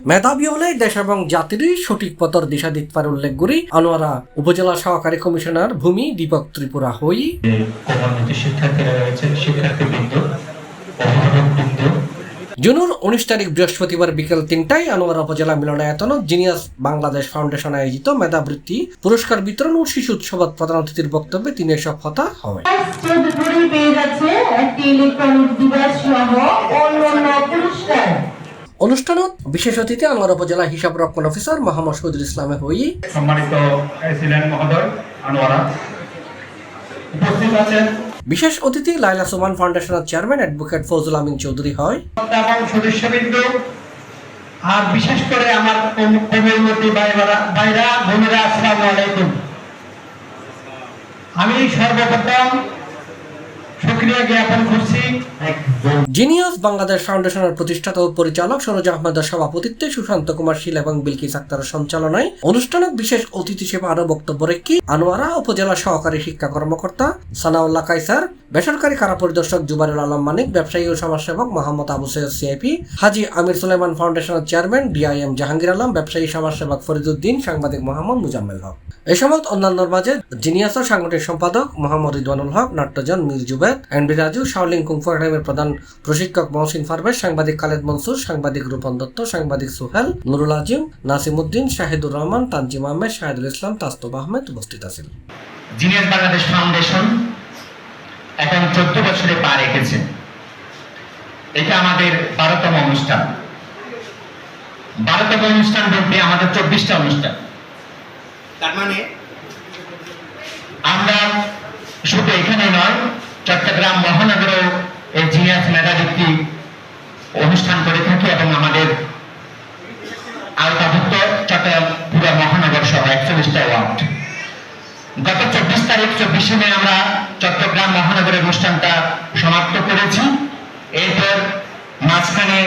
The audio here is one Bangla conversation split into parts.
মেধাবী হলে দেশ এবং জাতিরই সঠিক পথর দিশা দিতে পারে উল্লেখ করি আনোয়ারা উপজেলা সহকারী কমিশনার ভূমি দীপক ত্রিপুরা হই জুনের 19 তারিখ বৃহস্পতিবার বিকেল 3টায় আনোয়ারা উপজেলা মিলনায়তন জিনিয়াস বাংলাদেশ ফাউন্ডেশন আয়োজিত মেধাবৃত্তি পুরস্কার বিতরণ ও শিশু উৎসব প্রধান অতিথির বক্তব্যে তিনি এসব কথা হয়। অনুষ্ঠানত বিশেষ অতিথি আনোয়ারা উপজেলা হিসাব রক্ষণ অফিসার মোহাম্মদ শহীদুল ইসলামে হই সম্মানিত প্রেসিডেন্ট মহোদয় আনোয়ারা উপস্থিত আছেন বিশেষ অতিথি লাইলা সুমান ফাউন্ডেশনের চেয়ারম্যান অ্যাডভোকেট ফজল আমিন চৌধুরী হয় এবং সদস্যবৃন্দ আর বিশেষ করে আমার কমিউনিটি ভাইরা বোনেরা আসসালামু আলাইকুম। আমি সর্বপ্রথম শুকরিয়া জ্ঞাপন করছি জিনিয়াস বাংলাদেশ ফাউন্ডেশনের প্রতিষ্ঠাতা ও পরিচালক সরোজ আহমেদের সভাপতিত্বে সুশান্ত কুমার শীল এবং বিলকিস আক্তারের সঞ্চালনায় অনুষ্ঠানে বিশেষ অতিথি হিসেবে আরো বক্তব্য রেখে আনোয়ারা উপজেলা সহকারী শিক্ষা কর্মকর্তা সানাউল্লাহ কাইসার, বেসরকারি কারা পরিদর্শক জুবারুল আলম মানিক, ব্যবসায়ী ও সমাজসেবক মোহাম্মদ আবু সৈয়দ সিআইপি, হাজি আমির সুলাইমান ফাউন্ডেশনের চেয়ারম্যান ডিআইএম জাহাঙ্গীর আলম, ব্যবসায়ী সমাজসেবক ফরিদুদ্দিন, সাংবাদিক মোহাম্মদ মুজাম্মেল হক। এই সময় অন্যান্যর মাঝে জিনিয়াসের সাংগঠনিক সম্পাদক মোহাম্মদ রিদওয়ানুল হক, নাট্যজন মীর জুবেদ, এনবি রাজু, শাওলিং কুংফু একাডেমির প্রধান প্রশিক্ষক মহসিন পারভেজ, সাংবাদিক খালেদ মনসুর, সাংবাদিক রূপন দত্ত, সাংবাদিক সোহেল, নুরুল আজিম, নাসিমউদ্দিন, শাহিদুর রহমান, তানজিম আহমেদ, শাহিদুল ইসলাম, তাস্তব আহমেদ উপস্থিত আছেন। জিনিয়াস বাংলাদেশ ফাউন্ডেশন এখন 14 বছরে পা রেখেছে। এটা আমাদের 12তম অনুষ্ঠান। 12তম অনুষ্ঠান বলতে আমাদের 24টা অনুষ্ঠান। তার মানে আমরা শুধু এখানে নয়, চট্টগ্রাম মহানগরেও এই জিনিয়াস মেধাবৃত্তি অনুষ্ঠান করে থাকি এবং আমাদের আওতাভুক্ত চট্টগ্রাম পুরো মহানগর সহ 41টা ওয়ার্ড। গত 24 তারিখ 24 মে আমরা চট্টগ্রাম মহানগরের অনুষ্ঠানটা সমাপ্ত করেছি। এরপর মাঝখানে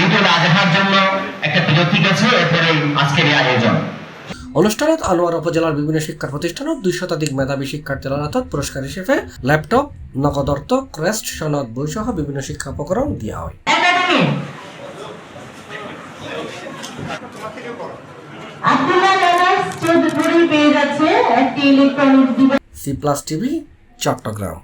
ঈদুল আজহার জন্য একটা বিরতি গেছে, এরপরে আজকের এই আয়োজন। অনুষ্ঠানত আনোয়ারা উপজেলার বিভিন্ন শিক্ষা প্রতিষ্ঠানত 200 শতাধিক মেধাবী শিক্ষার্থীর হাতত পুরস্কার হিসেবে ল্যাপটপ, নগদ অর্থ, ক্রেস্ট, সনদ, বই সহ বিভিন্ন শিক্ষা উপকরণ দেওয়া হয়। C+ TV, Chittagong.